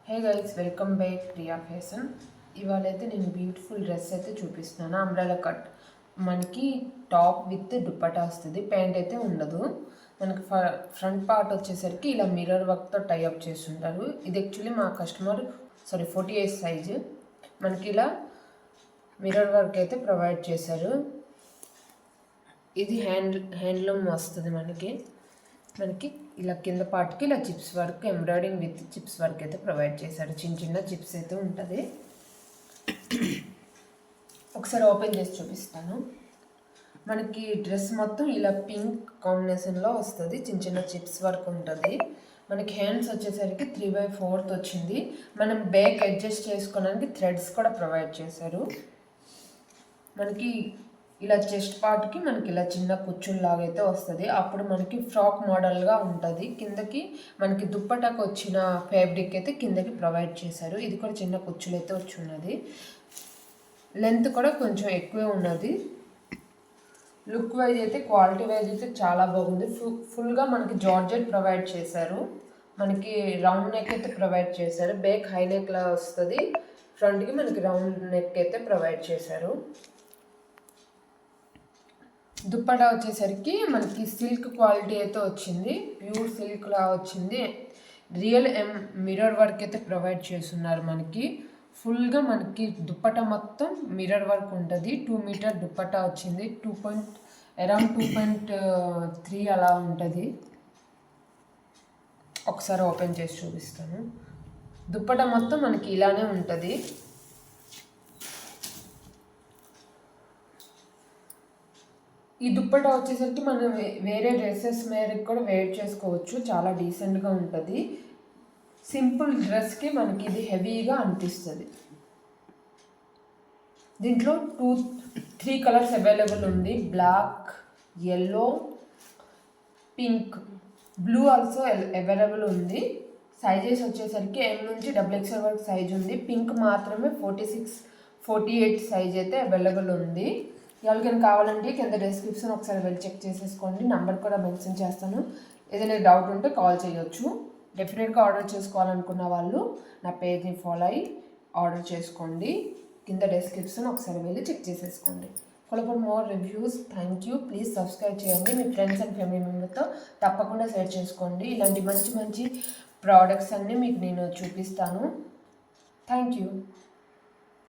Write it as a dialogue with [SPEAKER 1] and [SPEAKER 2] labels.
[SPEAKER 1] Hey guys, welcome back Priya fashion. ఇవాళ అయితే నేను బ్యూటిఫుల్ డ్రెస్ అయితే చూపిస్తున్నాను. అంబ్రెలా కట్ మనకి టాప్ విత్ దుప్పటా వస్తుంది, ప్యాంట్ అయితే ఉండదు. మనకి ఫ్రంట్ పార్ట్ వచ్చేసరికి ఇలా మిర్రర్ వర్క్తో టైఅప్ చేస్తుంటారు. ఇది యాక్చువల్లీ మా కస్టమర్ 48 సైజు మనకి ఇలా మిర్రర్ వర్క్ అయితే ప్రొవైడ్ చేశారు. ఇది హ్యాండ్లూమ్ వస్తుంది మనకి ఇలా కింద పార్ట్కి ఇలా chips work, embroidering with chips work అయితే ప్రొవైడ్ చేశారు. చిన్న చిప్స్ అయితే ఉంటుంది. ఒకసారి ఓపెన్ చేసి చూపిస్తాను. మనకి డ్రెస్ మొత్తం ఇలా పింక్ కాంబినేషన్లో వస్తుంది. చిన్న చిప్స్ వర్క్ ఉంటుంది. మనకి హ్యాండ్స్ వచ్చేసరికి 3/4 వచ్చింది. మనం బ్యాక్ అడ్జస్ట్ చేసుకోవడానికి థ్రెడ్స్ కూడా ప్రొవైడ్ చేశారు. మనకి ఇలా చెస్ట్ పార్ట్కి మనకి ఇలా చిన్న కుచ్చుల్లాగా అయితే వస్తుంది. అప్పుడు మనకి ఫ్రాక్ మోడల్గా ఉంటుంది. కిందకి మనకి దుప్పటాకు వచ్చిన ఫ్యాబ్రిక్ అయితే కిందకి ప్రొవైడ్ చేశారు. ఇది కూడా చిన్న కుచ్చులు అయితే వచ్చి ఉన్నది. లెంత్ కూడా కొంచెం ఎక్కువే ఉన్నది. లుక్ వైజ్ అయితే, క్వాలిటీ వైజ్ అయితే చాలా బాగుంది. ఫుల్గా మనకి జార్జెట్ ప్రొవైడ్ చేశారు. మనకి రౌండ్ నెక్ అయితే ప్రొవైడ్ చేశారు. బ్యాక్ హై నెక్లా వస్తుంది. ఫ్రంట్కి మనకి రౌండ్ నెక్ అయితే ప్రొవైడ్ చేశారు. దుప్పటా వచ్చేసరికి మనకి సిల్క్ క్వాలిటీ అయితే వచ్చింది. ప్యూర్ సిల్క్లా వచ్చింది. రియల్ మిర్రర్ వర్క్ అయితే ప్రొవైడ్ చేస్తున్నారు. మనకి ఫుల్గా మనకి దుప్పటా మొత్తం మిర్రర్ వర్క్ ఉంటుంది. 2 మీటర్ దుప్పటా వచ్చింది. అరౌండ్ 2.3 అలా ఉంటుంది. ఒకసారి ఓపెన్ చేసి చూపిస్తాను. దుప్పటా మొత్తం మనకి ఇలానే ఉంటుంది. ఈ దుప్పటా వచ్చేసరికి మనం వేరే డ్రెస్సెస్ మీదకి కూడా వేర్ చేసుకోవచ్చు. చాలా డీసెంట్గా ఉంటుంది. సింపుల్ డ్రెస్కి మనకి ఇది హెవీగా అనిపిస్తుంది. దీంట్లో 3 కలర్స్ అవైలబుల్ ఉంది. Black, yellow, pink, blue also available ఉంది. సైజెస్ వచ్చేసరికి M నుంచి XXL వరకు సైజ్ ఉంది. పింక్ మాత్రమే 46, 48 సైజ్ అయితే అవైలబుల్ ఉంది. ఎవరికైనా కావాలంటే కింద డిస్క్రిప్షన్ ఒకసారి వెళ్ళి చెక్ చేసేసుకోండి. నెంబర్ కూడా మెన్షన్ చేస్తాను. ఏదైనా డౌట్ ఉంటే కాల్ చేయొచ్చు. డెఫినెట్గా ఆర్డర్ చేసుకోవాలనుకున్న వాళ్ళు నా పేజ్ని ఫాలో అయ్యి ఆర్డర్ చేసుకోండి. కింద డిస్క్రిప్షన్ ఒకసారి వెళ్ళి చెక్ చేసేసుకోండి. For more reviews. Thank you. Please subscribe చేయండి. మీ ఫ్రెండ్స్ అండ్ ఫ్యామిలీ మెంబర్తో తప్పకుండా షేర్ చేసుకోండి. ఇలాంటి మంచి ప్రోడక్ట్స్ అన్నీ మీకు నేను చూపిస్తాను. Thank you.